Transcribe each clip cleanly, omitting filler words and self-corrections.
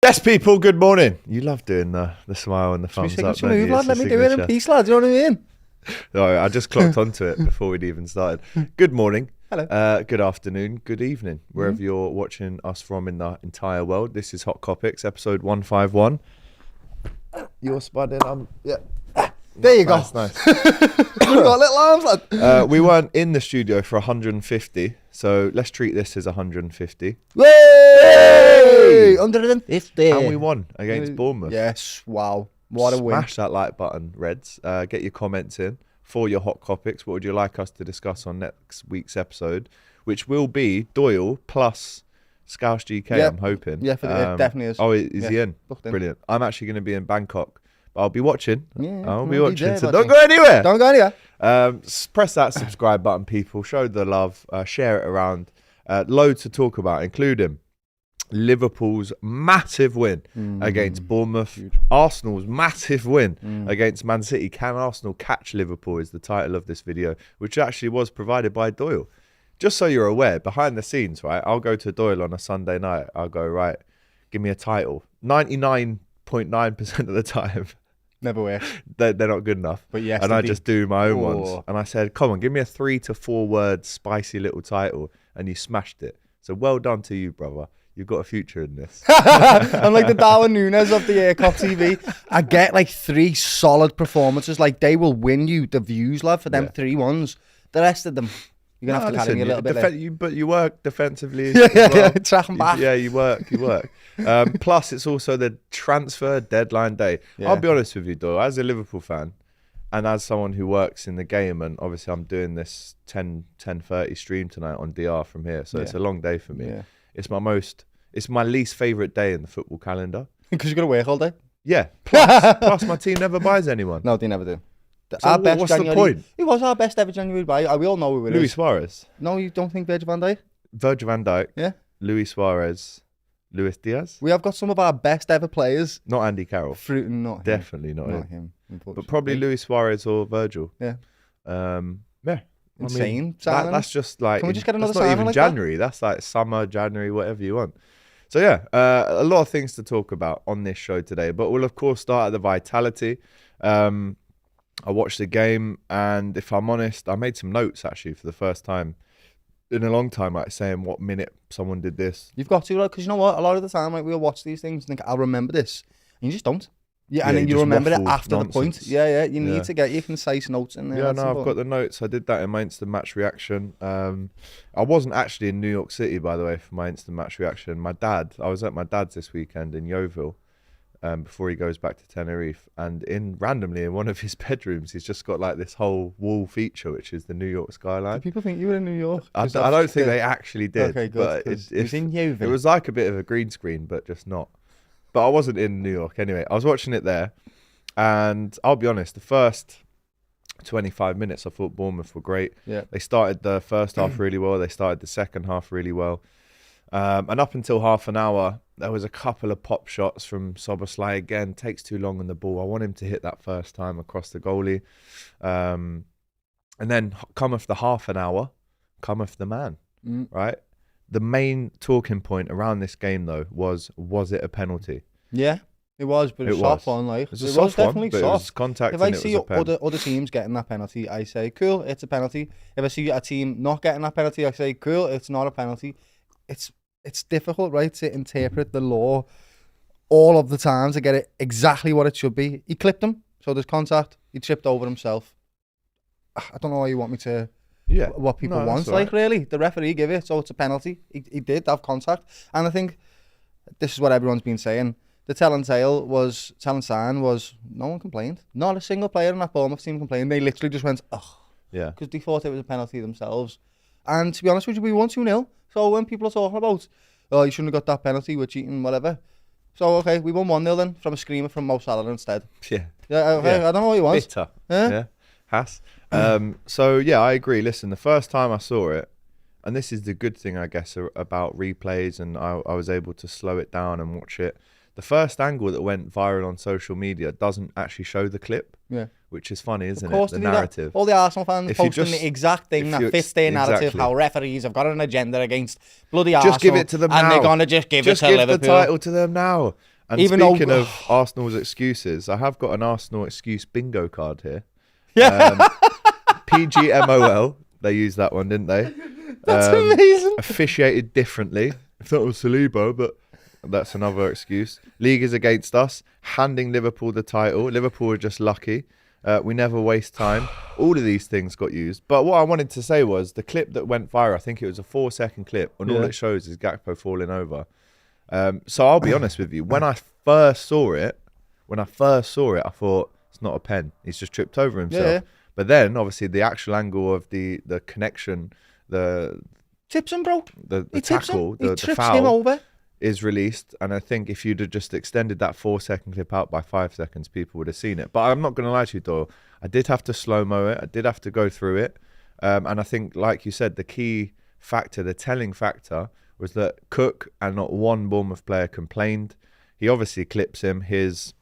Yes, people, good morning. You love doing the smile and the thumbs up, don't you? Lad. Let me do it in peace, lad. Do you know what I mean? No, I just clocked onto it before we'd even started. Good morning. Hello. Good afternoon. Good evening. Wherever you're watching us from in the entire world. This is Hot Kopics, episode 151. You're spudding. Yeah. There you go. Nice. We got little arms, lad. We weren't in the studio for 150, so let's treat this as 150. Way! 150. And we won against Bournemouth. Yes. Wow. What a win. Smash that like button, Reds. Get your comments in for your Hot Kopics. What would you like us to discuss on next week's episode, which will be Doyle plus Scouse GK, Yep. I'm hoping. Yeah, it definitely is. Oh, is he in? Booked in. Brilliant. I'm actually going to be in Bangkok, but I'll be watching. Yeah, I'll be we'll watching, there, so don't go anywhere. Don't go anywhere. Press that subscribe button, people. Show the love. Share it around. Loads to talk about, including Liverpool's massive win against Bournemouth. Huge. Arsenal's massive win against Man City. Can Arsenal catch Liverpool is the title of this video, which actually was provided by Doyle. Just so you're aware, behind the scenes, right, I'll go to Doyle on a Sunday night. I'll go, right, give me a title. 99.9% of the time, Never works. they're not good enough. But yes, and I just do my own ones. Oh. And I said, come on, give me a 3 to 4 word spicy little title. And you smashed it. So well done to you, brother. You've got a future in this. I'm like the Darwin Núñez of the Kop TV. I get like 3 solid performances. Like they will win you the views, lad, for them 3 ones. The rest of them, you're going to have to carry me a little bit. But you work defensively. Yeah, tracking back. Yeah, you work. Plus, it's also the transfer deadline day. Yeah. I'll be honest with you, Doyle, as a Liverpool fan and as someone who works in the game, and obviously I'm doing this 10:30 stream tonight on DR from here, so it's a long day for me. Yeah. It's my least favourite day in the football calendar. Because you're going to work all day? Yeah. Plus my team never buys anyone. No, they never do. So what's the point? He was our best ever January buy. We all know who it is. Luis Suarez. No, you don't think Virgil van Dijk? Virgil van Dijk. Yeah. Luis Suarez. Luis Diaz. We have got some of our best ever players. Not Andy Carroll. Not him. Definitely not him. Not him. But probably Luis Suarez or Virgil. Yeah. Yeah. Insane. That's just like. Can we just get another that's not signing even like January. That's like summer, January, whatever you want. So yeah, a lot of things to talk about on this show today. But we'll of course start at the vitality. I watched the game, and if I'm honest, I made some notes actually for the first time in a long time, like saying what minute someone did this. You've got to, like, because you know what? A lot of the time, like, we'll watch these things and think, I'll remember this. And you just don't. Yeah, and then you remember it after the point. Yeah, you need to get your concise notes in there. Yeah, no, I've got the notes. I did that in my instant match reaction. I wasn't actually in New York City, by the way, for my instant match reaction. I was at my dad's this weekend in Yeovil before he goes back to Tenerife. And randomly in one of his bedrooms, he's just got like this whole wall feature, which is the New York skyline. Do people think you were in New York? I don't think they actually did. Okay, good. But it was in Yeovil. It was like a bit of a green screen, but just not. But I wasn't in New York anyway. I was watching it there, and I'll be honest, the first 25 minutes I thought Bournemouth were great. Yeah. They started the first half really well. They started the second half really well. And up until half an hour, there was a couple of pop shots from Szoboszlai. Again, takes too long on the ball. I want him to hit that first time across the goalie. And then cometh the half an hour, cometh the man, right? The main talking point around this game, though, was it a penalty? Yeah, it was, but it was soft one. Like, it was definitely soft. It was contact. If I see other teams getting that penalty, I say, cool, it's a penalty. If I see a team not getting that penalty, I say, cool, it's not a penalty. It's difficult, right, to interpret the law all of the time to get it exactly what it should be. He clipped him, so there's contact. He tripped over himself. I don't know why you want me to... Yeah, what people want, like, really. The referee gave it, so it's a penalty. He did have contact. And I think this is what everyone's been saying. The telling sign was no one complained. Not a single player in that Bournemouth team complained. They literally just went, ugh. Yeah. Because they thought it was a penalty themselves. And to be honest with you, we won 2-0. So when people are talking about, oh, you shouldn't have got that penalty, we're cheating, whatever. So, okay, we won 1-0 then from a screamer from Mo Salah instead. Yeah. Yeah, okay, I don't know what you want. Bitter. Yeah. Has. So yeah, I agree. Listen, the first time I saw it, and this is the good thing, I guess, about replays, and I was able to slow it down and watch it. The first angle that went viral on social media doesn't actually show the clip. Yeah. Which is funny, isn't it? The narrative. All the Arsenal fans posting the exact thing that fits their narrative, how referees have got an agenda against bloody Arsenal. Just give it to them now. And they're going to just give it to Liverpool. Just give the title to them now. And Even speaking though- of Arsenal's excuses, I have got an Arsenal excuse bingo card here. Yeah. PGMOL, they used that one, didn't they? That's amazing. Officiated differently. If that was Saliba, but that's another excuse. League is against us. Handing Liverpool the title. Liverpool are just lucky. We never waste time. All of these things got used. But what I wanted to say was the clip that went viral, I think it was a 4-second clip, and all it shows is Gakpo falling over. So I'll be honest with you. When I first saw it, I thought it's not a pen. He's just tripped over himself. Yeah. But then, obviously, the actual angle of the connection, Tips him, bro. the He tips tackle, him. He the trips foul him over. is released. And I think if you'd have just extended that 4-second clip out by 5 seconds, people would have seen it. But I'm not going to lie to you, Doyle. I did have to slow-mo it. I did have to go through it. And I think, like you said, the key factor, the telling factor, was that Cook and not one Bournemouth player complained. He obviously clips him. His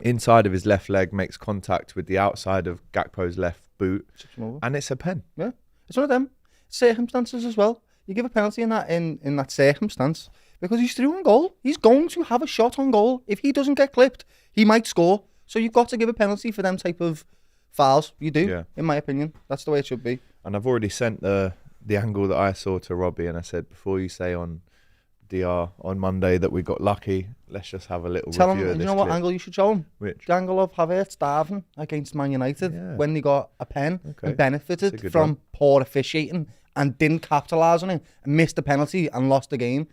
inside of his left leg makes contact with the outside of Gakpo's left boot. And it's a pen. Yeah. It's one of them circumstances as well. You give a penalty in that circumstance because he's through on goal. He's going to have a shot on goal. If he doesn't get clipped, he might score. So you've got to give a penalty for them type of fouls. You do, in my opinion. That's the way it should be. And I've already sent the angle that I saw to Robbie, and I said, before you say on DR on Monday that we got lucky, let's just have a little Tell review him, of this you know what clip. angle you should show him? Which? The angle of Havertz diving against Man United when they got a pen and benefited from poor officiating and didn't capitalise on it and missed the penalty and lost the game.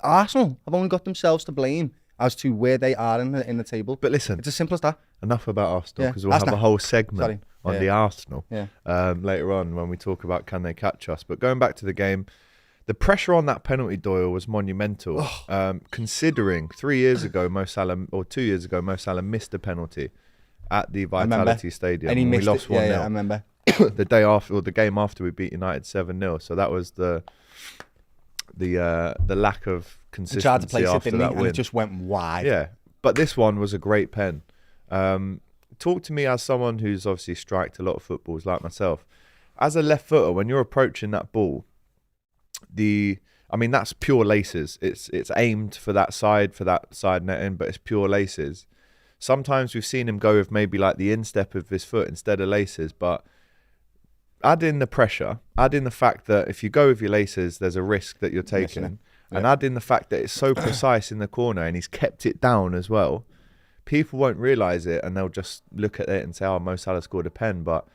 Arsenal have only got themselves to blame as to where they are in the table. But listen, it's as simple as that. Enough about Arsenal, because we'll have a whole segment on the Arsenal later on when we talk about can they catch us. But going back to the game, the pressure on that penalty, Doyle, was monumental. Considering 3 years ago, Mo Salah, or 2 years ago, Mo Salah missed a penalty at the Vitality Stadium. And he missed we lost 1-0. Yeah, I remember. The day after, or the game after, we beat United 7-0. So that was the lack of consistency tried to place after it, didn't that he? win. And it just went wide. Yeah, but this one was a great pen. Talk to me as someone who's obviously striked a lot of footballs like myself. As a left footer, when you're approaching that ball, that's pure laces. It's aimed for that side netting, but it's pure laces. Sometimes we've seen him go with maybe like the instep of his foot instead of laces, but add in the pressure, add in the fact that if you go with your laces, there's a risk that you're taking, and add in the fact that it's so precise in the corner and he's kept it down as well. People won't realise it and they'll just look at it and say, oh, Mo Salah scored a pen, but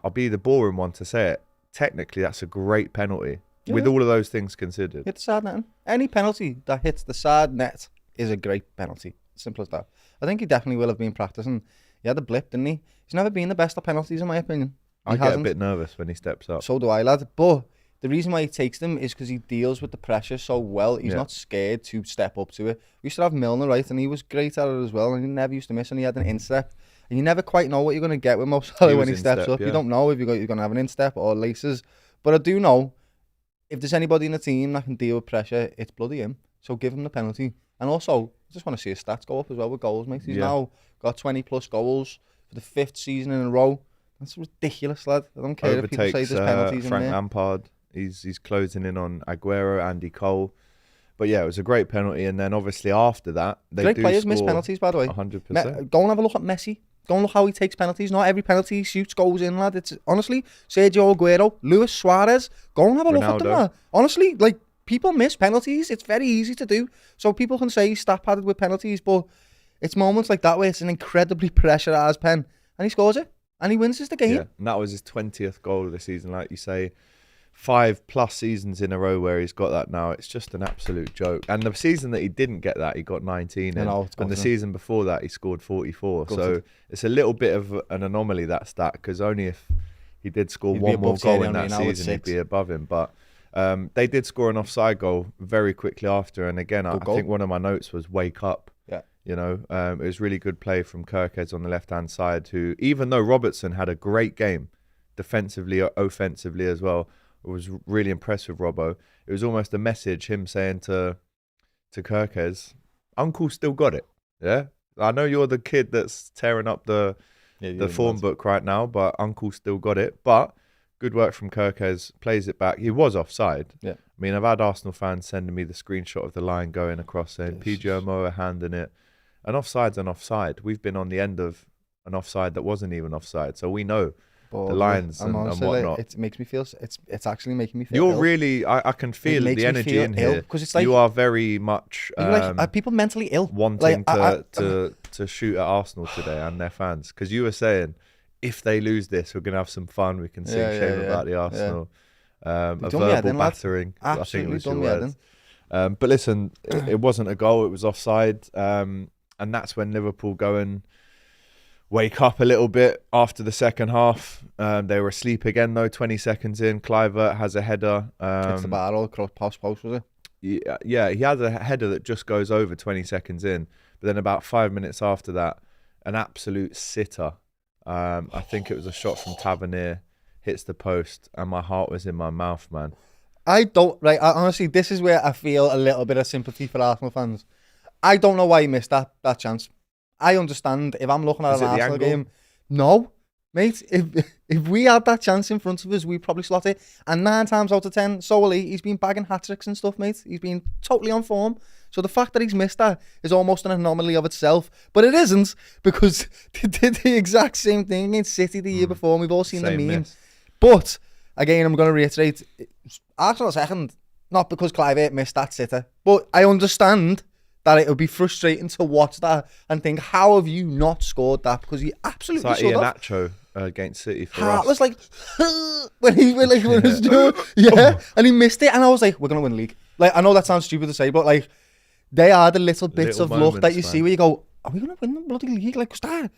I'll be the boring one to say it. Technically, that's a great penalty. Yeah. With all of those things considered. Hit the side net. Any penalty that hits the side net is a great penalty. Simple as that. I think he definitely will have been practicing. He had a blip, didn't he? He's never been the best at penalties, in my opinion. I get a bit nervous when he steps up. So do I, lad. But the reason why he takes them is because he deals with the pressure so well. He's not scared to step up to it. We used to have Milner, right? And he was great at it as well. And he never used to miss. And he had an instep. And you never quite know what you're going to get with Mo Salah when he steps up. You don't know if you're going to have an instep or laces. But I do know, if there's anybody in the team that can deal with pressure, it's bloody him. So give him the penalty. And also, I just want to see his stats go up as well with goals, mate. He's now got 20 plus goals for the 5th season in a row. That's ridiculous, lad. I don't care if people say there's penalties in there. Frank Lampard. He's closing in on Aguero, Andy Cole. But yeah, it was a great penalty. And then obviously after that, great players miss penalties, by the way. 100%. Go and have a look at Messi. Go and look how he takes penalties. Not every penalty he shoots goes in, lad. It's honestly Sergio Aguero, Luis Suarez. Go and have a look at them, lad. Honestly, like, people miss penalties. It's very easy to do. So people can say he's stat padded with penalties, but it's moments like that where it's an incredibly pressurised pen, and he scores it, and he wins us the game. Yeah, and that was his 20th goal of the season, like you say. 5+ seasons in a row where he's got that now. It's just an absolute joke. And the season that he didn't get that, he got 19. And the season before that, he scored 44. So it's a little bit of an anomaly, that stat, because only if he did score one more goal in that season, he'd be above him. But they did score an offside goal very quickly after. And again, I think one of my notes was wake up. Yeah. You know, it was really good play from Kirkheads on the left-hand side, who, even though Robertson had a great game defensively, offensively as well, I was really impressed with Robbo. It was almost a message, him saying to Kirkheads, Uncle still got it. Yeah, I know you're the kid that's tearing up the form book right now, but Uncle still got it. But Good work from Kirkes, plays it back. He was offside. Yeah. I mean, I've had Arsenal fans sending me the screenshot of the line going across saying PJ Moa handing it. An offside's an offside. We've been on the end of an offside that wasn't even offside. So we know the lines and whatnot. It makes me feel, it's actually making me feel You're ill. really, I can feel the energy in here. Because it's like, you are very much are people mentally ill? wanting to shoot at Arsenal today and their fans. Because you were saying, if they lose this, we're going to have some fun. We can sing shame about the Arsenal. A verbal battering. Absolutely, I think it was your words. But listen, it wasn't a goal. It was offside. And that's when Liverpool go and wake up a little bit after the second half. They were asleep again, though, 20 seconds in. Kluivert has a header. It's the battle across post, was it? Yeah, he has a header that just goes over 20 seconds in. But then about 5 minutes after that, an absolute sitter. I think it was a shot from Tavernier, hits the post, and my heart was in my mouth, man. Honestly, this is where I feel a little bit of sympathy for Arsenal fans. I don't know why he missed that chance. I understand if I'm looking at an Arsenal game. No, mate. If we had that chance in front of us, we'd probably slot it. And 9 times out of 10, so will he. He's been bagging hat-tricks and stuff, mate. He's been totally on form. So the fact that he's missed that is almost an anomaly of itself. But it isn't, because they did the exact same thing against City the year before, and we've all seen the meme. But, again, I'm going to reiterate, Arsenal second, not because Kluivert missed that sitter. But I understand that it would be frustrating to watch that and think, how have you not scored that? Because he absolutely should have. It's like Iheanacho against City for us. It was like, when he was doing, and he missed it, and I was like, we're going to win the league. Like, I know that sounds stupid to say, but like, they are the little bits of luck that you see where you go, are we going to win the bloody league? Like, that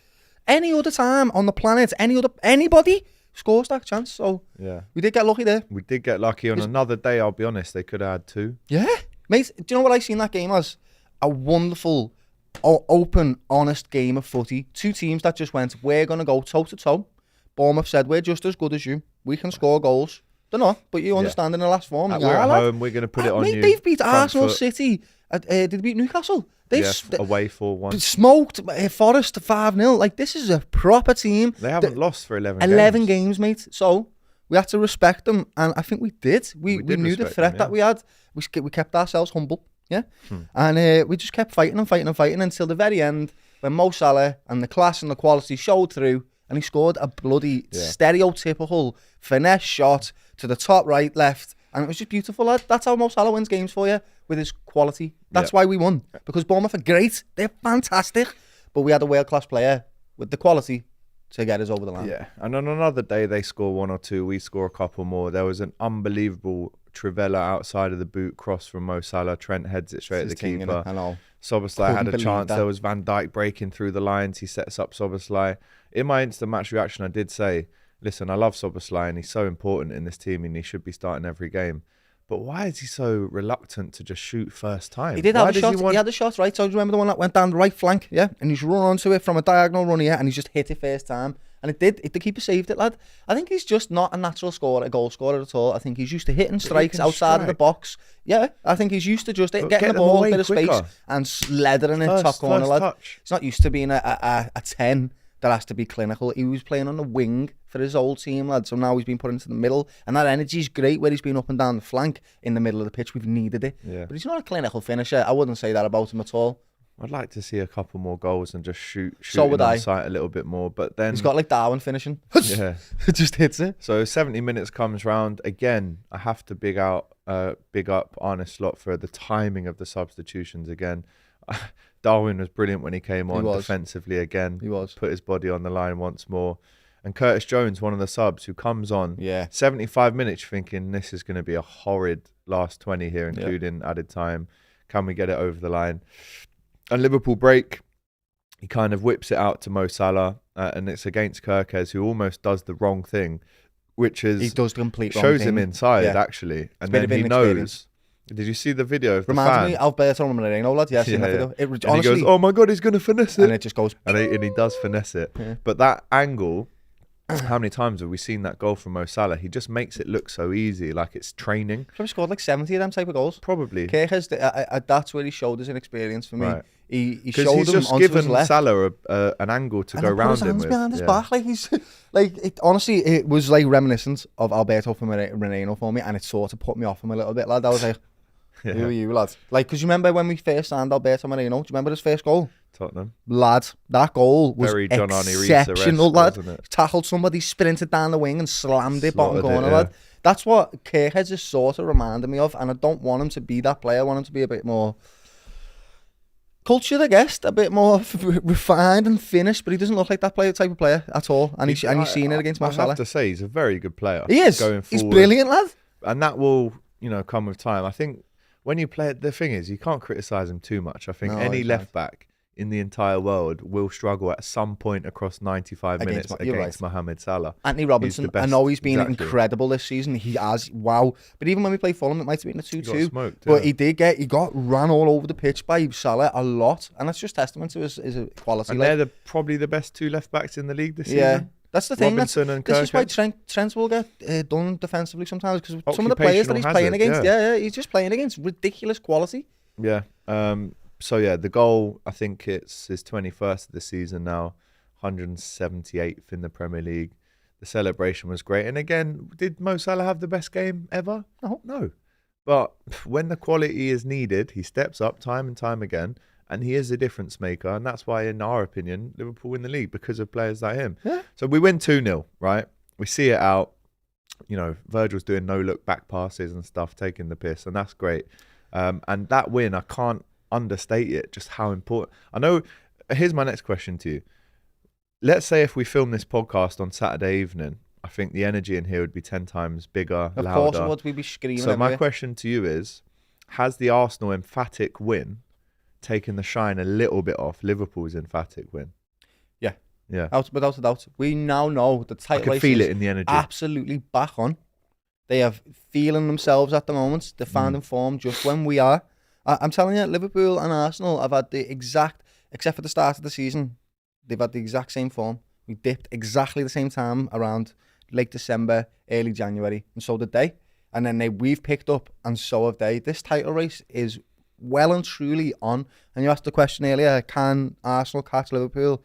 any other time on the planet, anybody scores that chance. So yeah, we did get lucky there. We did get lucky. On another day, I'll be honest, they could have had 2. Yeah, mate. Do you know what I seen that game as? A wonderful, open, honest game of footy. 2 teams that just went, we're going to go toe to toe. Bournemouth said, we're just as good as you. We can score goals. They're not, but you understand in the last form. We're at home. We're going to put it on you. They've beat Arsenal, City. Did they beat Newcastle? They've away 4-1. Smoked Forest 5-0. Like, this is a proper team. They haven't lost for 11 games, mate. So we had to respect them, and I think we did. We knew the threat that we had. We kept ourselves humble, and we just kept fighting until the very end, when Mo Salah and the class and the quality showed through, and he scored a bloody stereotypical finesse shot to the top, right, left. And it was just beautiful, lad. That's how Mo Salah wins games for you, with his quality. That's why we won. Because Bournemouth are great. They're fantastic. But we had a world-class player with the quality to get us over the line. Yeah. And on another day, they score 1 or 2. We score a couple more. There was an unbelievable Trivela outside of the boot cross from Mo Salah. Trent heads it straight at the keeper. I know. Szoboszlai had a chance. There was Van Dijk breaking through the lines. He sets up Szoboszlai. In my instant match reaction, I did say, listen, I love Szoboszlai and he's so important in this team and he should be starting every game. But why is he so reluctant to just shoot first time? He did have a shot. He had a shot, right? So I remember the one that went down the right flank, and he's run onto it from a diagonal run here, and he's just hit it first time. And it did. The keeper saved it, lad. I think he's just not a natural scorer, a goal scorer at all. I think he's used to hitting strikes outside of the box. Yeah, I think he's used to just getting the ball, a bit of space, and leathering it top corner, lad. Touch. He's not used to being a 10 that has to be clinical. He was playing on the wing for his old team, lad. So now he's been put into the middle, and that energy's great where he's been up and down the flank in the middle of the pitch. We've needed it. Yeah. But he's not a clinical finisher. I wouldn't say that about him at all. I'd like to see a couple more goals and just shoot on sight a little bit more. But then he's got like Darwin finishing. Yeah. It just hits it. So 70 minutes comes round. Again, I have to big up Arne Slot for the timing of the substitutions again. Darwin was brilliant when he came on defensively again. He was. Put his body on the line once more. And Curtis Jones, one of the subs who comes on 75 minutes thinking this is going to be a horrid last 20 here, including added time. Can we get it over the line? And Liverpool break. He kind of whips it out to Mo Salah, and it's against Kirkes, who almost does the wrong thing, which is he does the complete wrong shows thing. him inside actually, and then he knows. Did you see the video of the fan? Reminds me of Alberto Moreno, lad. Yeah, I've seen that video. And honestly, he goes, "Oh my god, he's going to finesse it," and it just goes, and he does finesse it. Yeah. But that angle, how many times have we seen that goal from Mo Salah? He just makes it look so easy, like it's training. Probably scored like 70 of them type of goals. Probably. Kirkes, that's where he showed his inexperience for me. Right. He Because showed he's him just onto his given left. Salah an angle to And go then put round his him hands with. behind his Yeah. back, like he's like honestly, it was like reminiscent of Alberto Moreno for me, and it sort of put me off him a little bit, lad. I was like, Yeah. who are you, lad? Like, because you remember when we first signed Alberto Moreno? Do you remember his first goal? Tottenham. Lad, that goal was Very John Arne exceptional, Rees-esque, lad. wasn't it? Tackled somebody, sprinted down the wing and slammed it bottom Slotted it, corner, yeah. lad. That's what Kirkhead's is sort of reminded me of, and I don't want him to be that player. I want him to be a bit more cultured, I guess, a bit more refined and finished, but he doesn't look like that type of player at all. And you've seen it against Mo I have Salah. to say, he's a very good player. He is. Going forward. He's brilliant, lad. And that will, come with time. I think when you play it, the thing is, you can't criticise him too much. I think No, any exactly. left back in the entire world will struggle at some point across 95 minutes you're against right. Mohamed Salah. Anthony Robinson, the best. I know he's been Exactly. incredible this season. He has, wow. But even when we played Fulham, it might have been a 2-2. He got smoked, But yeah. he got ran all over the pitch by Salah a lot. And that's just testament to his quality. And they're probably the best two left backs in the league this yeah. season. That's the thing. Robinson and This is why Kirkhead. Trent will get done defensively sometimes, because some of the players that he's Occupational playing hazard, against, yeah, he's just playing against ridiculous quality. Yeah. So yeah, the goal, I think it's his 21st of the season now, 178th in the Premier League. The celebration was great. And again, did Mo Salah have the best game ever? No. But when the quality is needed, he steps up time and time again, and he is a difference maker. And that's why, in our opinion, Liverpool win the league, because of players like him. Yeah. So we win 2-0, right? We see it out. Virgil's doing no-look back passes and stuff, taking the piss, and that's great. And that win, I can't understate it, just how important. I know. Here's my next question to you. Let's say if we film this podcast on Saturday evening, I think the energy in here would be 10 times bigger, Of louder. course it would. We'd be screaming So my everywhere. question to you is, has the Arsenal emphatic win taken the shine a little bit off Liverpool's emphatic win? Yeah. Yeah. Without a doubt. We now know the I title can race feel is it in the energy. absolutely back on. They are feeling themselves at the moment. They're finding form just when we are. I'm telling you, Liverpool and Arsenal have had the exact, except for the start of the season, they've had the exact same form. We dipped exactly the same time around late December, early January, and so did they. And then we've picked up, and so have they. This title race is well and truly on. And you asked the question earlier, can Arsenal catch Liverpool?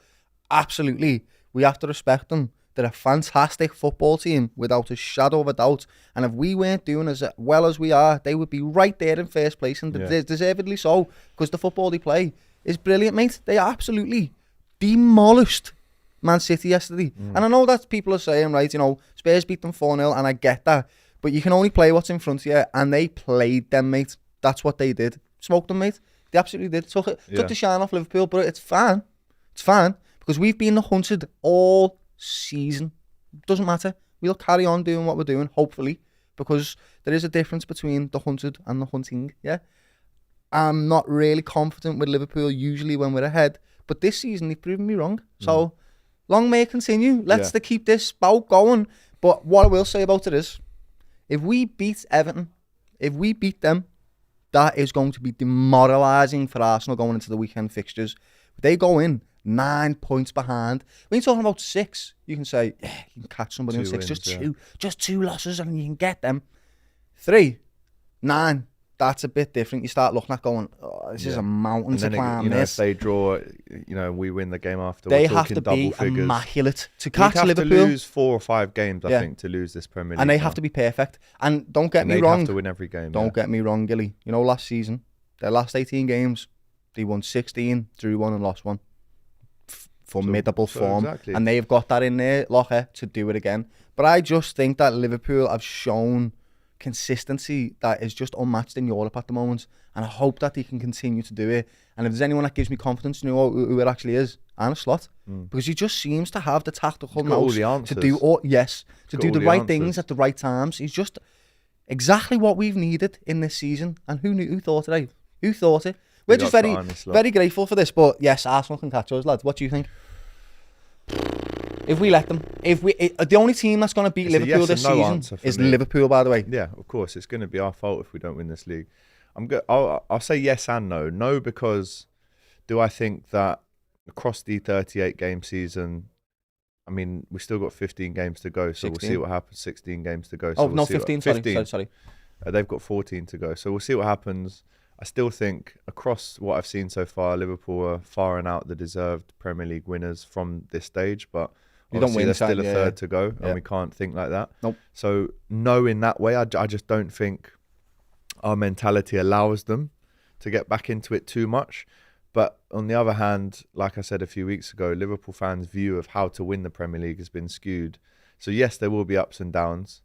Absolutely. We have to respect them. They're a fantastic football team, without a shadow of a doubt. And if we weren't doing as well as we are, they would be right there in first place, and deservedly so, because the football they play is brilliant, mate. They absolutely demolished Man City yesterday. And I know that people are saying, right, Spurs beat them 4-0, and I get that. But you can only play what's in front of you, and they played them, mate. That's what they did. Smoked them, mate. They absolutely did. Took the shine off Liverpool, but it's fine. It's fine, because we've been hunted all season. Doesn't matter. We'll carry on doing what we're doing, hopefully, because there is a difference between the hunted and the hunting. Yeah, I'm not really confident with Liverpool usually when we're ahead, but this season they've proven me wrong. So long may it continue. Let's keep this bout going. But what I will say about it is, if we beat Everton, if we beat them, that is going to be demoralising for Arsenal going into the weekend fixtures. They go in 9 points behind. When you're talking about 6, you can say, yeah, you can catch somebody on 6. Just two losses and you can get them. 3, 9. That's a bit different. You start looking at going, this is a mountain to climb. If they draw, we win the game after. They we're have to double be figures. immaculate to catch You'd have Liverpool. to lose 4 or 5 games, I think, to lose this Premier League. And they now. have to be perfect. And don't get And me they'd wrong. have to win every game. Don't get me wrong, Gilly. Last season, their last 18 games, they won 16, drew 1 and lost 1. Formidable form. Exactly. And they've got that in their locker to do it again. But I just think that Liverpool have shown consistency that is just unmatched in Europe at the moment. And I hope that they can continue to do it. And if there's anyone that gives me confidence, who it actually is, Arne Slot. Because he just seems to have the tactical all nous the to answers. do the right answers. things at the right times. He's just exactly what we've needed in this season. And who thought it? Who thought it? We're just very grateful for this. But yes, Arsenal can catch us, lads. What do you think? If we let them, the only team that's going to beat Liverpool this season is Liverpool, by the way. Yeah, of course, it's going to be our fault if we don't win this league. I'll say yes and no. No, because do I think that across the 38 game season, I mean, we've still got 15 games to go, so 16. We'll see what happens. 16 games to go. So we'll 15. Sorry. They've got 14 to go, so we'll see what happens. I still think across what I've seen so far, Liverpool are far and out the deserved Premier League winners from this stage, but You don't obviously win, there's still a yeah, third to go, yeah. and we can't think like that. Nope. So no, in that way, I just don't think our mentality allows them to get back into it too much. But on the other hand, like I said a few weeks ago, Liverpool fans' view of how to win the Premier League has been skewed. So yes, there will be ups and downs.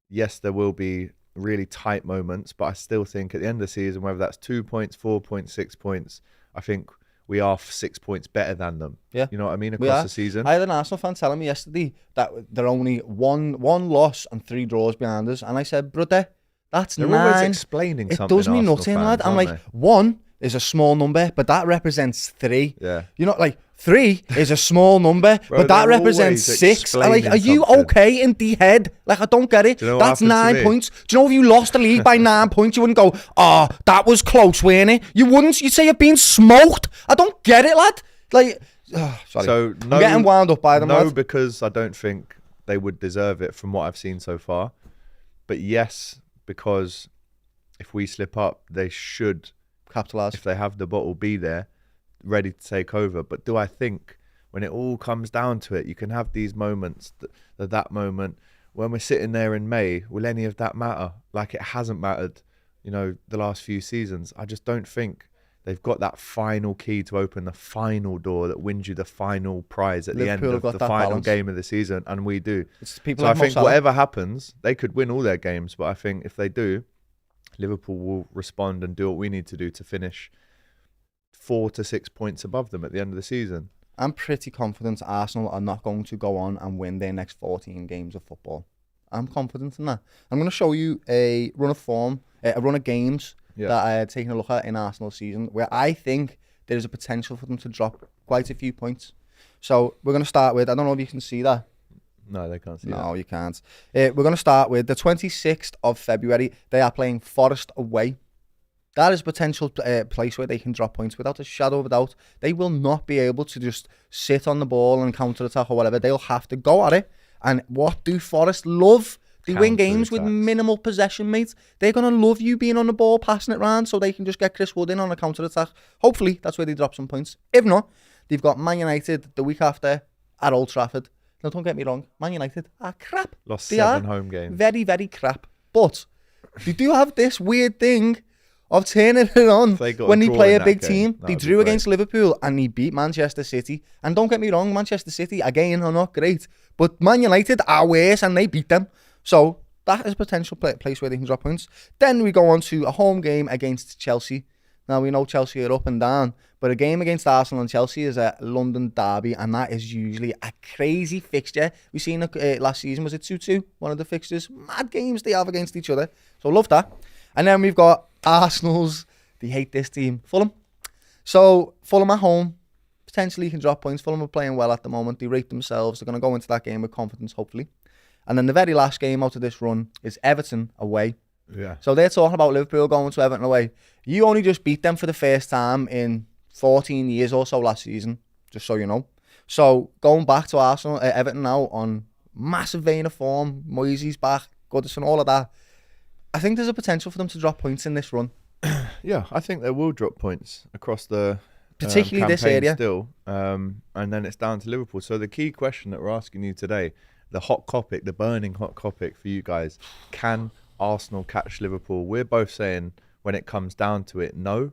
Yes, there will be really tight moments, but I still think at the end of the season, whether that's 2 points, 4 points, 6 points, I think we are 6 points better than them. Yeah. You know what I mean? We Across are. the season. I had an Arsenal fan telling me yesterday that they're only one loss and 3 draws behind us. And I said, brother, that's They're 9. always explaining It something. does me Arsenal nothing, fans, lad. I'm aren't like, 1 is a small number, but that represents 3. Yeah. You know, like 3 is a small number, Bro, but that they're represents always 6. I'm like, are explaining you something. okay in the head? Like, I don't get it. Do you know what That's happened to 9 me? points. Do you know if you lost the league by 9 points, you wouldn't go, oh, that was close, weren't it? You wouldn't. You'd say you're being smoked. I don't get it, lad. Like, sorry. So no, I'm getting wound up by them, no, lad. because I don't think they would deserve it from what I've seen so far. But yes, because if we slip up, they should, Capitalise. if they have the bottle, be there, ready to take over. But do I think when it all comes down to it, you can have these moments, that moment when we're sitting there in May, will any of that matter? Like it hasn't mattered, you know, the last few seasons. I just don't think they've got that final key to open the final door that wins you the final prize at Liverpool the have end got of the that final balance. game of the season, and we do. It's people So like I think Mo Salah. whatever happens, they could win all their games, but I think if they do, Liverpool will respond and do what we need to do to finish 4 to 6 points above them at the end of the season. I'm pretty confident Arsenal are not going to go on and win their next 14 games of football. I'm confident in that. I'm going to show you a run of form, a run of games that I had taken a look at in Arsenal's season, where I think there is a potential for them to drop quite a few points. So we're going to start with, I don't know if you can see that. No, they can't see No, that. you can't. We're going to start with the 26th of February. They are playing Forest away. That is a potential place where they can drop points without a shadow of a doubt. They will not be able to just sit on the ball and counter-attack or whatever. They'll have to go at it. And what do Forest love? They win games with Counter-attacks. minimal possession, mate. They're going to love you being on the ball, passing it round, so they can just get Chris Wood in on a counter-attack. Hopefully, that's where they drop some points. If not, they've got Man United the week after at Old Trafford. Now, don't get me wrong. Man United are crap. Lost They 7 are home games. very, very crap. But they do have this weird thing of turning it on They got a when they draw play in a big that team. game, that They would be drew great. against Liverpool and they beat Manchester City. And don't get me wrong, Manchester City, again, are not great. But Man United are worse and they beat them. So that is a potential place where they can drop points. Then we go on to a home game against Chelsea. Now, we know Chelsea are up and down, but a game against Arsenal and Chelsea is a London derby, and that is usually a crazy fixture. We seen it last season, was it 2-2? One of the fixtures. Mad games they have against each other. So love that. And then we've got Arsenal's, they hate this team, Fulham. So Fulham at home, potentially can drop points. Fulham are playing well at the moment. They rate themselves. They're going to go into that game with confidence, hopefully. And then the very last game out of this run is Everton away. Yeah. So they're talking about Liverpool going to Everton away. You only just beat them for the first time in 14 years or so last season, just so you know. So going back to Arsenal, Everton now on massive vein of form, Moisey's back, Goodison, all of that. I think there's a potential for them to drop points in this run. Yeah, I think they will drop points across the Particularly this campaign area. still. And then it's down to Liverpool. So the key question that we're asking you today, the hot Kopic, the burning hot Kopic for you guys, can Arsenal catch Liverpool? We're both saying when it comes down to it, no.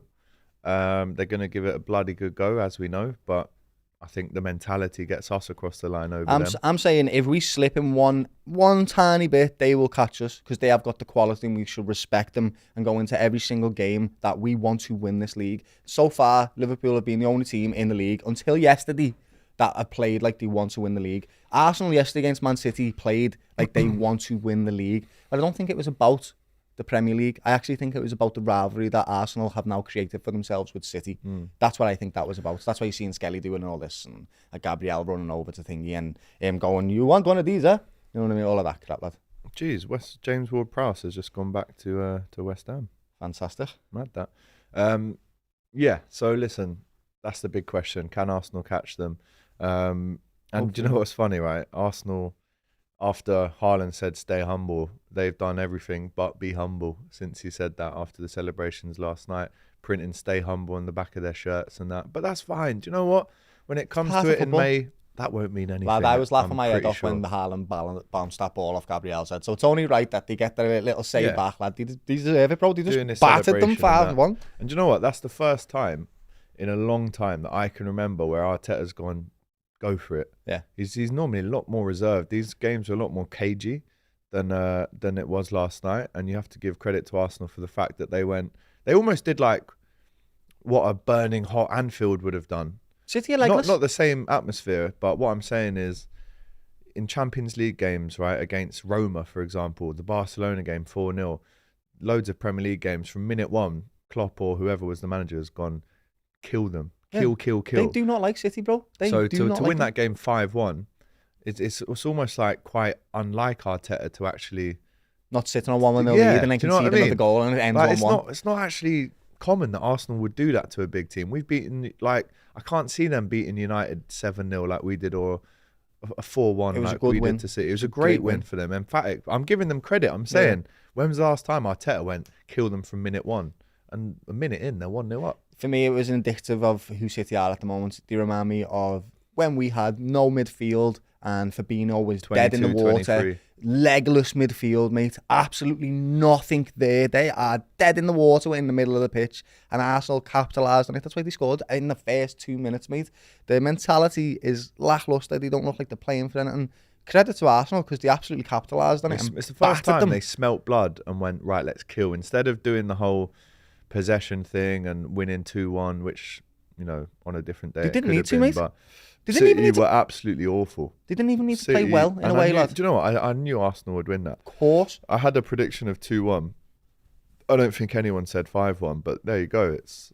They're going to give it a bloody good go, as we know, but I think the mentality gets us across the line over them. I'm saying if we slip in one tiny bit, they will catch us because they have got the quality and we should respect them and go into every single game that we want to win this league. So far, Liverpool have been the only team in the league until yesterday that have played like they want to win the league. Arsenal yesterday against Man City played like they want to win the league. But I don't think it was about the Premier League. I actually think it was about the rivalry that Arsenal have now created for themselves with City. That's what I think that was about. That's why you've seen Skelly doing all this and Gabriel running over to Thingy and him going, you want one of these, huh? You know what I mean? All of that crap, lad. Jeez, James Ward-Prowse has just gone back to West Ham. Fantastic. Mad that. Yeah, so listen, that's the big question. Can Arsenal catch them? And do you know what's funny, right? Arsenal after Haaland said stay humble, they've done everything but be humble since he said that after the celebrations last night, printing stay humble on the back of their shirts and that. But that's fine. Do you know what? When it comes to it in May, that won't mean anything. Lad, I was laughing my head off sure. when the Haaland bounced that ball off Gabriel's head. So it's only right that they get their little say back, lad. They deserve it, bro. They just battered them 5-1. And do you know what? That's the first time in a long time that I can remember where Arteta's gone, go for it. Yeah. He's normally a lot more reserved. These games are a lot more cagey than it was last night. And you have to give credit to Arsenal for the fact that they almost did like what a burning hot Anfield would have done. City are legless. Not the same atmosphere, but what I'm saying is in Champions League games, right, against Roma, for example, the Barcelona game 4-0, loads of Premier League games from minute one, Klopp or whoever was the manager has gone, kill them. Kill. They do not like City, bro. To win that game 5-1, it's almost like quite unlike Arteta to actually not sitting on 1-0 lead and then concede another goal and it ends 1-1. It's not actually common that Arsenal would do that to a big team. We've beaten, like, I can't see them beating United 7-0 like we did, or a 4-1 like we did to City. It was a great win for them. Emphatic. I'm giving them credit. I'm saying, when was the last time Arteta went, kill them from minute one? And a minute in, they're 1-0 up. For me, it was indicative of who City are at the moment. They remind me of when we had no midfield and Fabinho was dead in the water. 23. Legless midfield, mate. Absolutely nothing there. They are dead in the water in the middle of the pitch. And Arsenal capitalised on it. That's why they scored in the first 2 minutes, mate. Their mentality is lacklustre. They don't look like they're playing for anything. Credit to Arsenal because they absolutely capitalised on it. It's the first time they smelt blood and went, right, let's kill. Instead of doing the whole possession thing and winning 2-1, which, you know, on a different day, they didn't need to, mate. They didn't even need to. Were absolutely awful. They didn't even need to play well in a way, lad. Do you know what? I knew Arsenal would win that. Of course. I had a prediction of 2-1. I don't think anyone said 5-1, but there you go. It's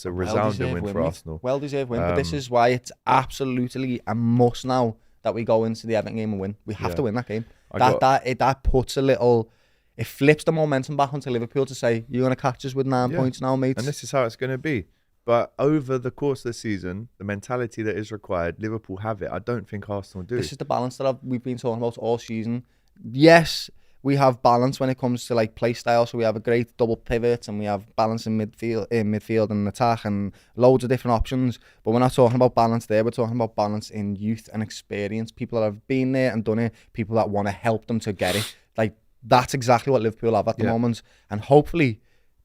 a resounding win for Arsenal. Well-deserved win, but this is why it's absolutely a must now that we go into the Everton game and win. We have to win that game. That puts a little... It flips the momentum back onto Liverpool to say, you're going to catch us with 9 points now, mate. And this is how it's going to be. But over the course of the season, the mentality that is required, Liverpool have it. I don't think Arsenal do. This is the balance that we've been talking about all season. Yes, we have balance when it comes to like play style. So we have a great double pivot and we have balance in midfield and attack and loads of different options. But we're not talking about balance there. We're talking about balance in youth and experience. People that have been there and done it. People that want to help them to get it. Like, that's exactly what Liverpool have at the moment. And hopefully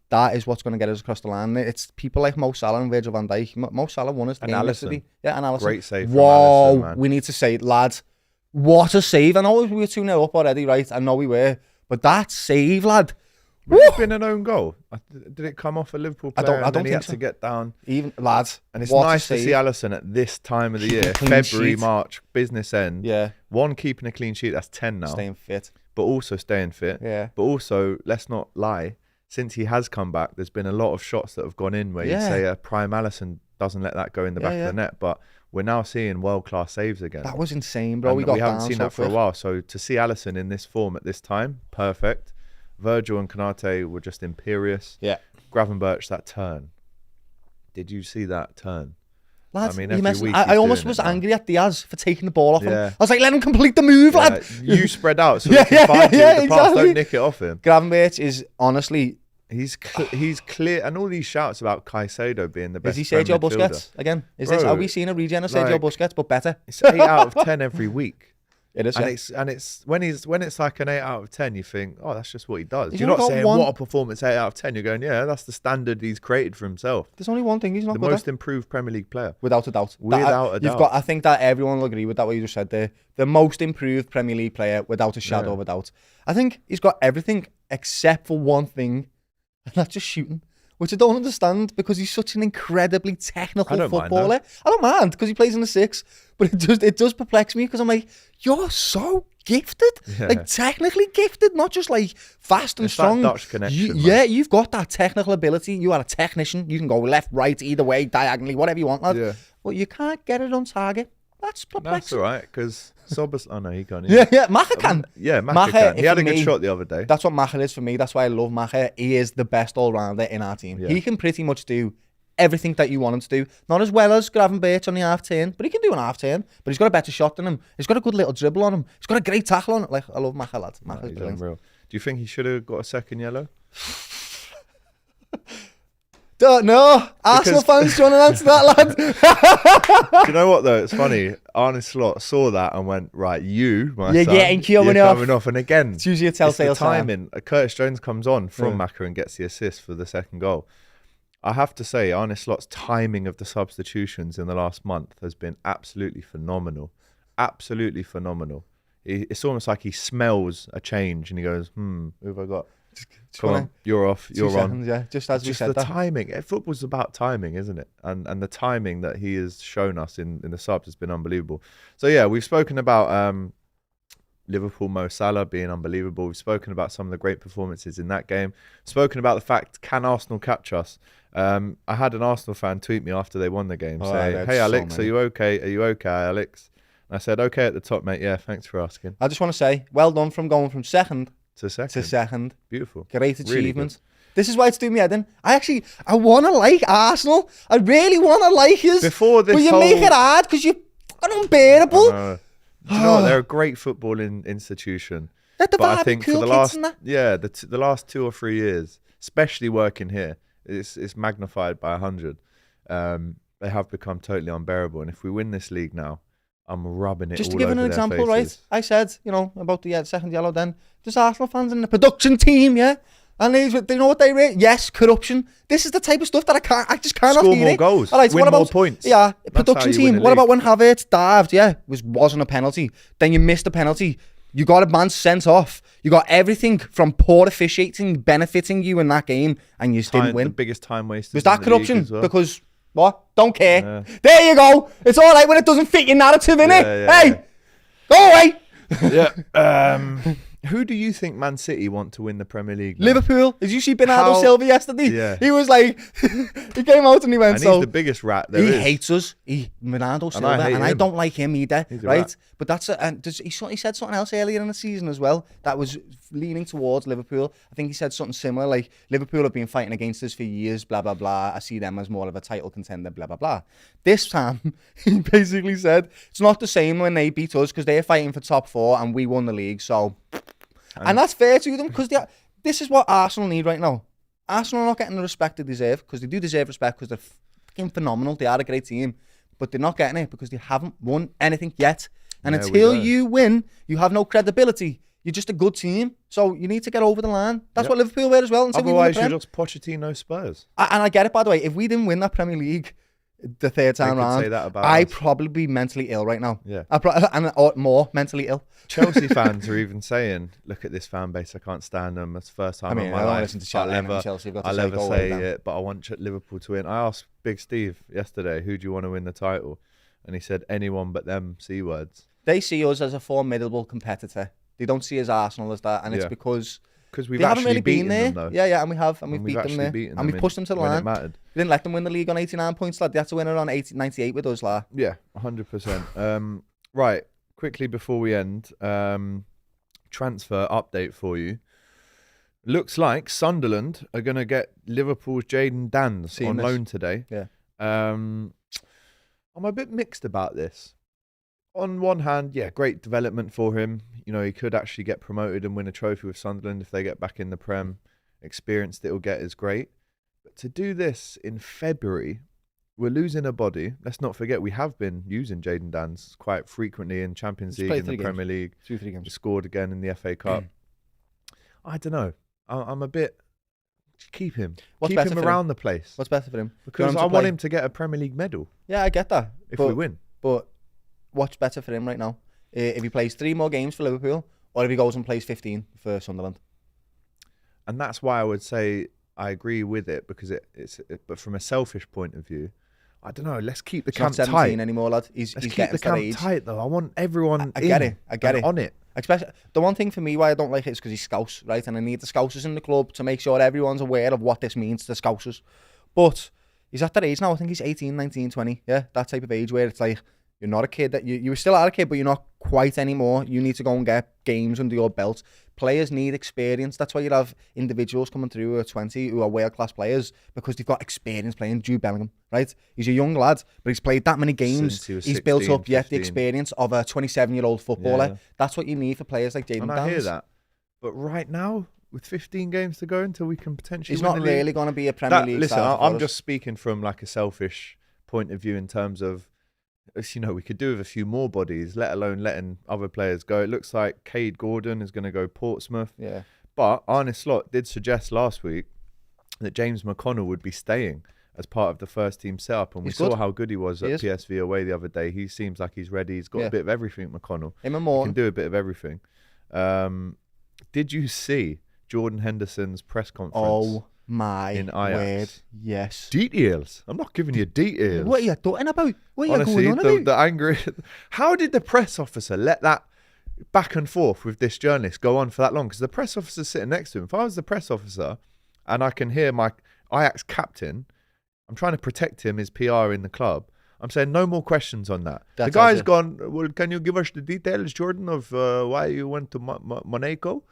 that is what's going to get us across the line. It's people like Mo Salah and Virgil van Dijk. Mo Salah won us the game yesterday. Yeah, and Alisson. Great save from Whoa, Alisson, man. We need to say it, lads. What a save. I know we were 2-0 up already, right? I know we were. But that save, lad. Would it have been an own goal? Did it come off a Liverpool player? I don't think he had so. to get down. Even lads. And it's nice to see Alisson at this time of the year. February, March, business end. Yeah. One, keeping a clean sheet. That's 10 now. Staying fit. But also staying fit. Yeah. But also, let's not lie, since he has come back, there's been a lot of shots that have gone in where you say a prime Alisson doesn't let that go in the back of the net. But we're now seeing world-class saves again. That was insane, bro. And we haven't seen that for a while. So to see Alisson in this form at this time, perfect. Virgil and Konate were just imperious. Yeah. Gravenberch, that turn. Did you see that turn? Lads, I mean, I almost was angry at Diaz for taking the ball off him. I was like, let him complete the move, lad. You spread out so he can find you with the pass. Don't nick it off him. Gravenberch is honestly... He's clear. And all these shouts about Caicedo being the best. Is he Sergio Busquets again? Are we seeing a regen of Sergio Busquets, but better? It's 8 out of 10 every week. It is, and it's when it's like an 8 out of 10, you think, oh, that's just what he does. You're not saying what a performance 8 out of 10. You're going, yeah, that's the standard he's created for himself. There's only one thing he's not the good most at. improved Premier League player, without a doubt. Without a doubt. I think that everyone will agree with that. What you just said there, the most improved Premier League player without a shadow of a doubt. I think he's got everything except for one thing, and that's just shooting. Which I don't understand because he's such an incredibly technical footballer. I don't mind because he plays in the 6, but it does perplex me because I'm like, you're so gifted, like technically gifted, not just like fast and strong. That Dutch connection, you've got that technical ability. You are a technician. You can go left, right, either way, diagonally, whatever you want, lad. Yeah. But you can't get it on target. That's perplexing. That's all right because Sobers. Oh no, he can't. Yeah, Macher can. Macher can. He had a good shot the other day. That's what Macher is for me. That's why I love Macher. He is the best all rounder in our team. Yeah. He can pretty much do everything that you want him to do. Not as well as Gravenberch on the half turn, but he can do an half turn. But he's got a better shot than him. He's got a good little dribble on him. He's got a great tackle on it. Like, I love Maka, lad. Maka's He's brilliant. unreal. Do you think he should have got a second yellow? Don't know. Arsenal fans trying to answer that, lad. Do you know what though? It's funny. Arne Slot saw that and went, right, you're getting coming off. And again, it's usually a telltale sign. Timing. Curtis Jones comes on from Maka and gets the assist for the second goal. I have to say, Arne Slot's timing of the substitutions in the last month has been absolutely phenomenal. Absolutely phenomenal. It's almost like he smells a change and he goes, who have I got? Come on, you're off, you're seconds, on. Yeah, just as we said the that. timing. Football's about timing, isn't it? And the timing that he has shown us in the subs has been unbelievable. So yeah, we've spoken about Liverpool Mo Salah being unbelievable. We've spoken about some of the great performances in that game. Spoken about the fact, can Arsenal catch us? I had an Arsenal fan tweet me after they won the game, say, "Hey Alex, are you okay? Are you okay, Alex?" And I said, "Okay at the top, mate. Yeah, thanks for asking." I just want to say, well done from going from second to second. Beautiful. Great achievement. Really this is why it's doing me head in. I want to like Arsenal. I really want to like us. Before this, but you make it hard because you're unbearable. Do you know what? They're a great footballing institution. But I think for the last, the last 2 or 3 years, especially working here, it's magnified by 100. They have become totally unbearable. And if we win this league now, I'm rubbing it just all to give over an example, their right? faces. I said, about the second yellow then. There's Arsenal fans in the production team, yeah? And they know what they rate? Yes, corruption. This is the type of stuff that I just cannot Score hear more it. goals, All right, so win what about, more points. Yeah, That's production how you win team. a What league. about when Havertz dived? Yeah, wasn't a penalty. Then you missed a penalty. You got a man sent off. You got everything from poor officiating benefiting you in that game, and you didn't win. The biggest time wasters. Was that in the league corruption? as well. Because what? Don't care. There you go. It's all right when it doesn't fit your narrative, innit? Hey, go away. Yeah. Who do you think Man City want to win the Premier League now? Liverpool. Did you see Bernardo Silva yesterday? Yeah. He was like, he came out and he went, And he's the biggest rat there he is. hates us. Bernardo Silva, hate and I him. don't like him either, He's a right? rat. But that's he said something else earlier in the season as well that was leaning towards Liverpool. I think he said something similar, like Liverpool have been fighting against us for years, blah blah blah. I see them as more of a title contender, blah blah blah. This time, he basically said it's not the same when they beat us because they're fighting for top 4 and we won the league. So, and that's fair to them because this is what Arsenal need right now. Arsenal are not getting the respect they deserve because they do deserve respect because they're fucking phenomenal. They are a great team, but they're not getting it because they haven't won anything yet. And until you win, you have no credibility. You're just a good team. So you need to get over the line. That's what Liverpool were as well. Otherwise, you're just Pochettino Spurs. And I get it, by the way. If we didn't win that Premier League the third time round, say that about I'd us. probably be mentally ill right now. Yeah. Or more mentally ill. Chelsea fans are even saying, look at this fan base, I can't stand them. It's the first time in my I don't life listen to Chelsea. I'll ever say it, but I want Liverpool to win. I asked Big Steve yesterday, who do you want to win the title? And he said, anyone but them C words. They see us as a formidable competitor. They don't see us Arsenal as that, and it's because we've they haven't actually really been beaten there. them, though. Yeah, and we have, and we've beat them there, and we've pushed them to the line. We didn't let them win the league on 89 points, lad. They had to win it on 98 with us, lad. Yeah, 100%. Right, quickly before we end, transfer update for you. Looks like Sunderland are going to get Liverpool's Jayden Danns on loan today. Yeah. I'm a bit mixed about this. On one hand, great development for him. He could actually get promoted and win a trophy with Sunderland if they get back in the Prem. Experience that he'll get is great. But to do this in February, we're losing a body. Let's not forget, we have been using Jayden Danns quite frequently in Champions League, in the Premier League. 2-3 games. He scored again in the FA Cup. I don't know. I'm a bit... Keep him. Keep him around the place. What's better for him? Because I want him to get a Premier League medal. Yeah, I get that. If we win. But what's better for him right now? If he plays 3 more games for Liverpool, or if he goes and plays 15 for Sunderland? And that's why I would say I agree with it, because but from a selfish point of view, I don't know. Let's keep the camp not 17 tight anymore, lad. He's getting to that age. Tight though. I want everyone. I get it. On it. Especially the one thing for me why I don't like it is because he's Scouse, right? And I need the Scousers in the club to make sure everyone's aware of what this means to Scousers. But he's at that age now. I think he's 18, 19, 20. Yeah, that type of age where it's like You're not a kid that you still are a kid, but you're not quite anymore. You need to go and get games under your belt. Players need experience. That's why you have individuals coming through who are 20 who are world-class players because they've got experience playing. Jude Bellingham, right? He's a young lad, but he's played that many games. He's built up the experience of a 27-year-old footballer. Yeah. That's what you need for players like Jayden Daniels. I hear that. But right now, with 15 games to go until we can potentially he's not really going to be a Premier League listen, star. I'm just speaking from like a selfish point of view in terms of, we could do with a few more bodies, let alone letting other players go. It looks like Cade Gordon is going to go Portsmouth. Yeah. But Arne Slot did suggest last week that James McConnell would be staying as part of the first team setup. And we saw how good he was at PSV away the other day. He seems like he's ready. He's got a bit of everything, McConnell. Him and Morton. He can do a bit of everything. Did you see Jordan Henderson's press conference? Oh. My in Ajax. word, yes. Details. I'm not giving you details. What are you talking about? What are Honestly, you going on about? The angry. How did the press officer let that back and forth with this journalist go on for that long? Because the press officer's sitting next to him. If I was the press officer and I can hear my Ajax captain, I'm trying to protect him, his PR in the club. I'm saying no more questions on that. The guy's gone, well, can you give us the details, Jordan, of why you went to Monaco?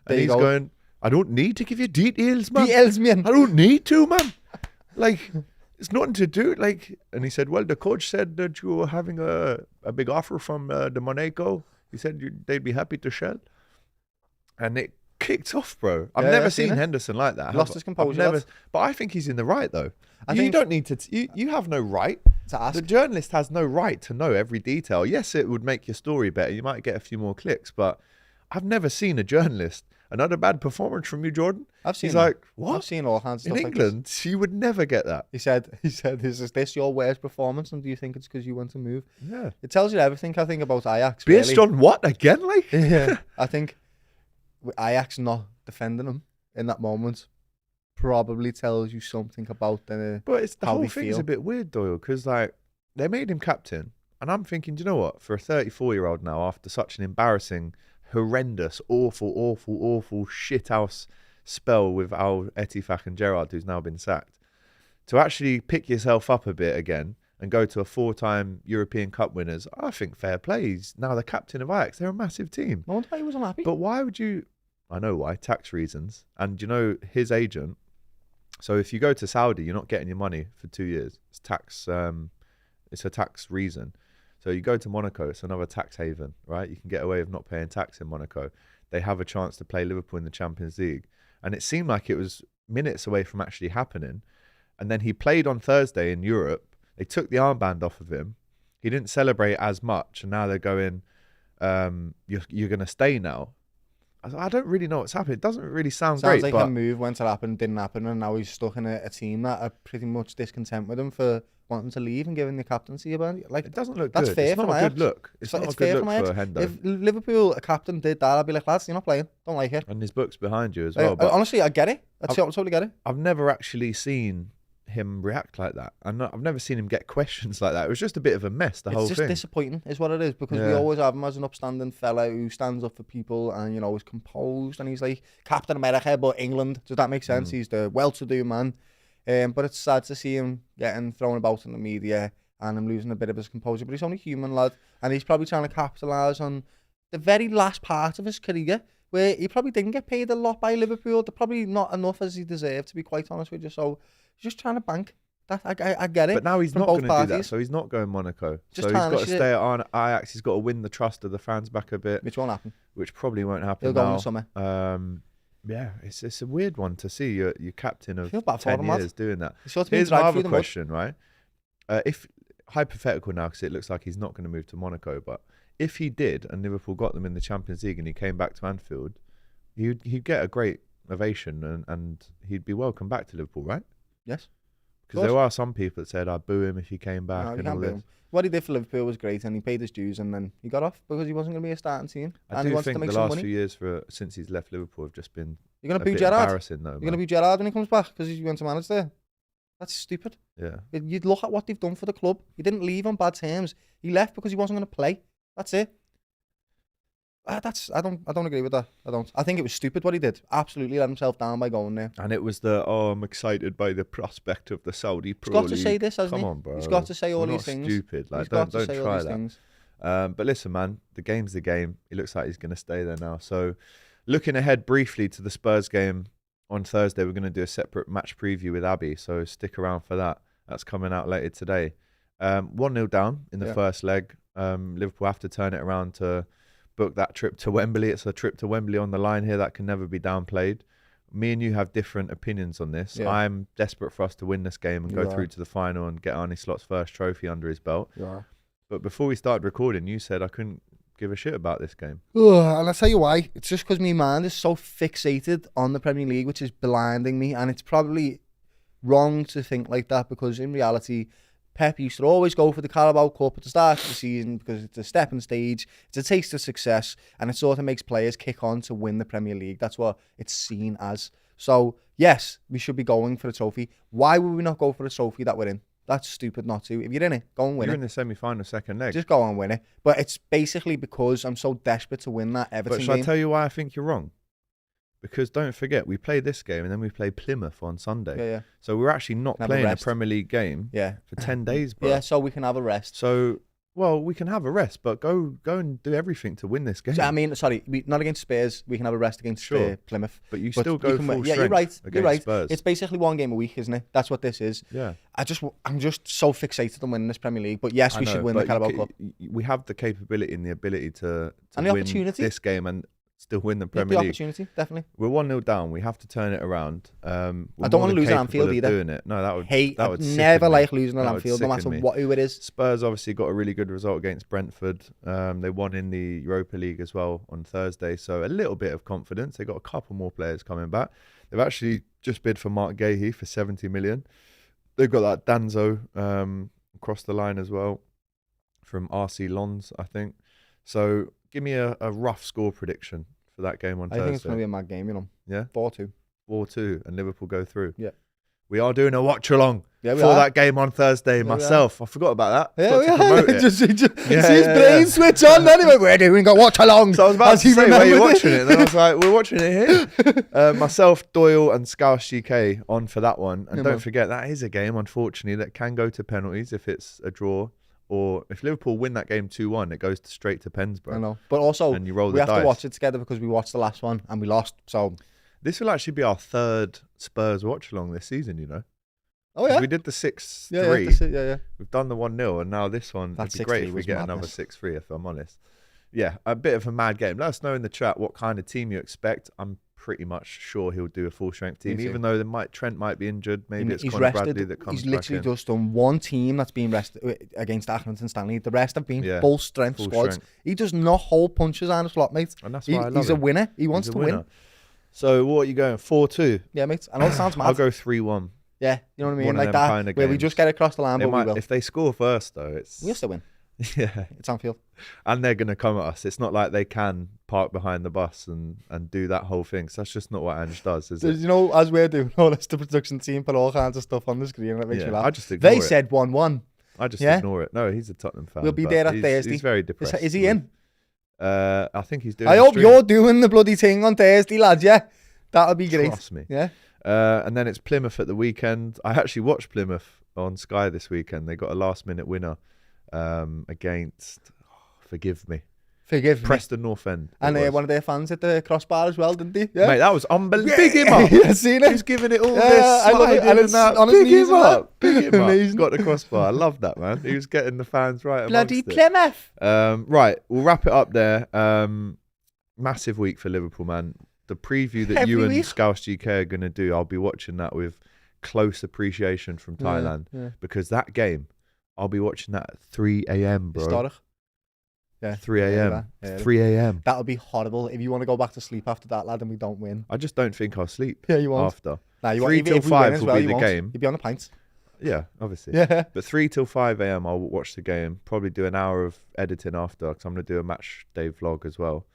And he's going, I don't need to give you details, man. Details, man. I don't need to, man. Like, it's nothing to do. Like, and he said, well, the coach said that you were having a big offer from the Monaco. He said they'd be happy to shell. And it kicked off, bro. I've never seen Henderson like that. Lost his composure. But I think he's in the right, though. You don't need to. You have no right to ask. The journalist has no right to know every detail. Yes, it would make your story better. You might get a few more clicks, but I've never seen a journalist. Another bad performance from you, Jordan. He's like, what? I've seen all hands in England. Like you would never get that. He said, is this your worst performance? And do you think it's because you want to move? Yeah. It tells you everything. I think about Ajax. Based on what again? Like, yeah. I think Ajax not defending him in that moment probably tells you something about the. But it's the whole thing's a bit weird, Doyle, because like they made him captain, and I'm thinking, do you know what? For a 34-year-old now, after such an embarrassing, horrendous, awful shithouse spell with Al Etifak and Gerrard, who's now been sacked, to actually pick yourself up a bit again and go to a 4-time European Cup winners, I think fair play. He's now the captain of Ajax. They're a massive team. No wonder why he was unhappy. But why would you? I know why. Tax reasons. And you know his agent. So if you go to Saudi, you're not getting your money for 2 years. It's tax. It's a tax reason. So you go to Monaco, it's another tax haven, right? You can get away with not paying tax in Monaco. They have a chance to play Liverpool in the Champions League. And it seemed like it was minutes away from actually happening. And then he played on Thursday in Europe. They took the armband off of him. He didn't celebrate as much. And now they're going, you're going to stay now. I don't really know what's happening. It doesn't really sound great. Sounds like a move went to happen, didn't happen. And now he's stuck in a team that are pretty much discontent with him for wanting to leave and giving the captaincy about it. Like, it doesn't look that's good. fair it's for not my a good look. It's not a good look for Hendo. If Liverpool, a captain, did that, I'd be like, lads, you're not playing. Don't like it. And his book's behind you as well. But honestly, I get it. I totally get it. I've never actually seen him react like that. I've never seen him get questions like that. It was just a bit of a mess, the whole thing. It's just disappointing is what it is, because we always have him as an upstanding fella who stands up for people and, you know, is composed, and he's like Captain America, but England. Does that make sense? He's the well-to-do man. But it's sad to see him getting thrown about in the media and him losing a bit of his composure. But he's only human, lad. And he's probably trying to capitalise on the very last part of his career, where he probably didn't get paid a lot by Liverpool. They're probably not enough as he deserved, to be quite honest with you. So he's just trying to bank. That I get it. But now he's not going to do that, so he's not going Monaco. So he's got to stay at Ajax. He's got to win the trust of the fans back a bit. Which won't happen. Which probably won't happen. He'll go in the summer. Yeah, it's a weird one to see your captain of 10 years doing that. Here's my other question, right? If hypothetical now, because it looks like he's not going to move to Monaco, but if he did and Liverpool got them in the Champions League and he came back to Anfield, he'd get a great ovation and he'd be welcome back to Liverpool, right? Yes. Because there are some people that said I'd boo him if he came back. No, and all this. What he did for Liverpool was great, and he paid his dues, and then he got off because he wasn't going to be a starting team. I do think the last few years since he's left Liverpool have just been You're going to boo Gerrard? Embarrassing, though. You're going to boo Gerrard when he comes back because he went to manage there? That's stupid. Yeah. You'd look at what they've done for the club. He didn't leave on bad terms. He left because he wasn't going to play. That's it. I don't agree with that. I don't. I think it was stupid what he did. Absolutely let himself down by going there. And it was I'm excited by the prospect of the Saudi Pro He's got League. to say this, hasn't he? Come on, bro. He's got to say all We're these not things. Stupid. Like, He's got don't to say all try these that. things. But listen, man, the game's the game. It looks like he's going to stay there now. So, looking ahead briefly to the Spurs game on Thursday, we're going to do a separate match preview with Abby. So stick around for that. That's coming out later today. 1-0 down in the first leg. Liverpool have to turn it around to book that trip to Wembley. It's a trip to Wembley on the line here that can never be downplayed. Me and you have different opinions on this. Yeah. I'm desperate for us to win this game and go through to the final and get Arnie Slot's first trophy under his belt. Yeah. But before we started recording, you said I couldn't give a shit about this game. And I'll tell you why. It's just because my mind is so fixated on the Premier League, which is blinding me. And it's probably wrong to think like that, because in reality, Pep used to always go for the Carabao Cup at the start of the season because it's a stepping stage, it's a taste of success, and it sort of makes players kick on to win the Premier League. That's what it's seen as. So, yes, we should be going for a trophy. Why would we not go for a trophy that we're in? That's stupid not to. If you're in it, go and win You're it. in the semi-final second leg. Just go and win it. But it's basically because I'm so desperate to win that Everton But shall game. I tell you why I think you're wrong? Because don't forget, we play this game and then we play Plymouth on Sunday. Yeah. So we're actually not Have a playing a rest. Premier League game Yeah. for 10 days, bro. Yeah, so we can have a rest. So, well, we can have a rest, but go and do everything to win this game. So, I mean, sorry, not against Spurs. We can have a rest against Plymouth. But you But still you go can full win. strength You're right. against You're right. Spurs. It's basically one game a week, isn't it? That's what this is. Yeah. I'm just so fixated on winning this Premier League. But yes, we should win the Carabao Cup. We have the capability and the ability to And the win opportunity. this game and still win the The Premier League. opportunity, definitely. We're 1-0 down. We have to turn it around. I don't want to lose at Anfield either. Doing it. No, that would I sicken never me. like losing at That would Anfield, no matter sicken me. who it is. Spurs obviously got a really good result against Brentford. They won in the Europa League as well on Thursday, so a little bit of confidence. They got a couple more players coming back. They've actually just bid for Mark Gahey for 70 million. They've got that Danzo across the line as well from RC Lons, I think. So give me a rough score prediction for that game on Thursday. I think it's going to be a mad game, Yeah? 4-2. 4-2 and Liverpool go through. Yeah. We are doing a watch along Yeah, we for are. that game on Thursday myself. I forgot about that. Yeah, Forgot to promote it. just Yeah, see his yeah, brain yeah. switch on anyway. We're doing a watch along. So I was about As to he say, where you remembered watching it? And then I was like, we're watching it here. Myself, Doyle and Scouse GK on for that one. And Yeah, don't man. forget, that is a game, unfortunately, that can go to penalties if it's a draw. Or if Liverpool win that game 2-1, it goes straight to pens, bro. I know. But also, And you roll we the have dice. to watch it together because we watched the last one and we lost. So, This will actually be our third Spurs watch along this season, you know. oh yeah. We did the 6-3. Yeah, that's it, yeah. We've done the 1-0, and now this one, That it'd be great 6-3 if we was get madness. another 6-3, if I'm honest. Yeah, a bit of a mad game. Let us know in the chat what kind of team you expect. I'm pretty much sure he'll do a full-strength team, Me too. even though Trent might be injured. Maybe it's He's Conor rested. Bradley that comes He's back literally in. just done one team that's been rested against Accrington Stanley. The rest have been full strength full squads. strength. He does not hold punches on a slot, mate. And that's why I love He's a him. winner. He wants He's to a winner. win. So what are you going, 4-2? Yeah, mate. I know it sounds mad. I'll go 3-1. Yeah, you know what I mean? One of Like them that, kinda where we games. just get across the line, They but we might, will. if they score first, though, it's... We'll still win. Yeah. It's Anfield. And they're going to come at us. It's not like they can park behind the bus and do that whole thing. So that's just not what Ange does, is it? You know, as we're doing all this, the production team put all kinds of stuff on the screen and it makes Yeah, me laugh. I just ignore They it. said 1-1. I just Yeah? ignore it. No, he's a Tottenham fan. We'll be but there at he's, Thursday. He's very depressed. Is he in? I think he's doing I the hope stream. you're doing the bloody thing on Thursday, lads, yeah? That'll be great. Trust me. Yeah? And then it's Plymouth at the weekend. I actually watched Plymouth on Sky this weekend. They got a last-minute winner against, forgive me, Forgive me. Preston North End. it And was. one of their fans at the crossbar as well, didn't he? Yeah? Mate, that was unbelievable. Big him up. Yeah, seen it? He's giving it all Yeah, this. I love it. sliding And it's that. on his Big knees him and that. up. Big him up. Amazing. Got the crossbar. I love that, man. He was getting the fans right Bloody amongst it. Plymouth. Right, we'll wrap it up there. Massive week for Liverpool, man. The preview that you Every and week. Scouse GK are going to do, I'll be watching that with close appreciation from Thailand Yeah. because that game, I'll be watching that at 3 a.m, bro. Historic. Yeah. 3 a.m. Yeah. 3 a.m. That'll be horrible if you want to go back to sleep after that, lad, and we don't win. I just don't think I'll sleep Yeah, you won't. after. Nah, you 3 won't. till If we 5 win as will well, be you the won't. game. You'll be on the pints. Yeah, obviously. Yeah. But 3 till 5 a.m, I'll watch the game. Probably do an hour of editing after because I'm going to do a match day vlog as well.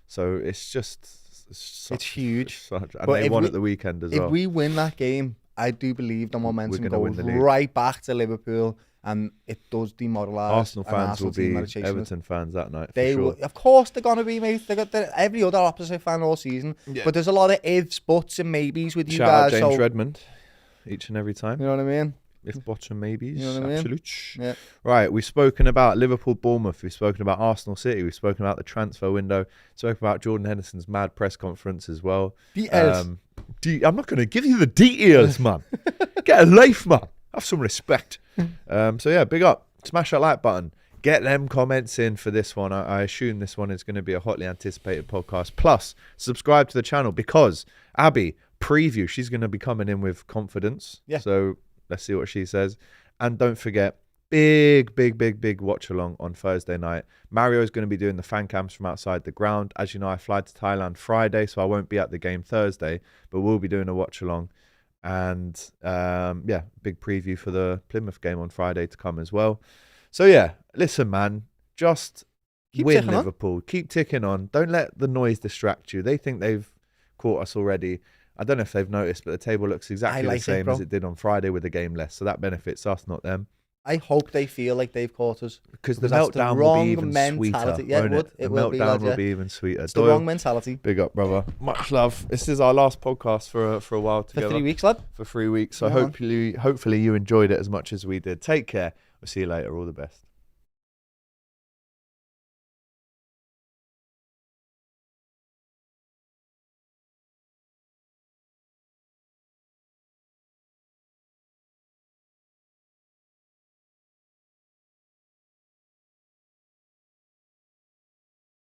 So it's just... It's huge. And But they if won we- at the weekend as If well. we win that game I do believe the momentum gonna win goes the league. right back to Liverpool, and it does demoralise. Arsenal an fans Arsenal will team be that are chasing us. Everton fans that night. They for sure. will, of course, they're gonna be, mate. They got every other opposite fan all season, but there's a lot of ifs, buts, and maybes with you Shout out guys. James So Redmond, each and every time. you know what I mean? If bottom maybes, You know what I mean? absolute. Yeah. Right, we've spoken about Liverpool, Bournemouth. We've spoken about Arsenal City. We've spoken about the transfer window. Spoken about Jordan Henderson's mad press conference as well. Details. I'm not going to give you the details, man. Get a life, man. Have some respect. So yeah, big up. Smash that like button. Get them comments in for this one. I assume this one is going to be a hotly anticipated podcast. Plus, subscribe to the channel because Abby, preview, she's going to be coming in with confidence. Yeah. So let's see what she says. And don't forget, big watch along on Thursday night. Mario is going to be doing the fan cams from outside the ground. As you know, I fly to Thailand Friday, so I won't be at the game Thursday, but we'll be doing a watch along. And big preview for the Plymouth game on Friday to come as well. So yeah, listen, man, just Keep win ticking on. Liverpool. Keep ticking on. Don't let the noise distract you. They think they've caught us already. I don't know if they've noticed, but the table looks exactly the same as it did on Friday with the game less. So that benefits us, not them. I hope they feel like they've caught us. Because the That's the meltdown will wrong be even mentality. sweeter. Yeah, won't it would. The It will be, meltdown lad, will yeah. be even sweeter. It's the Doyle, wrong mentality. big up, brother. Much love. This is our last podcast for a while For together. 3 weeks, lad. For 3 weeks. So Yeah, man. hopefully you enjoyed it as much as we did. Take care. We'll see you later. All the best.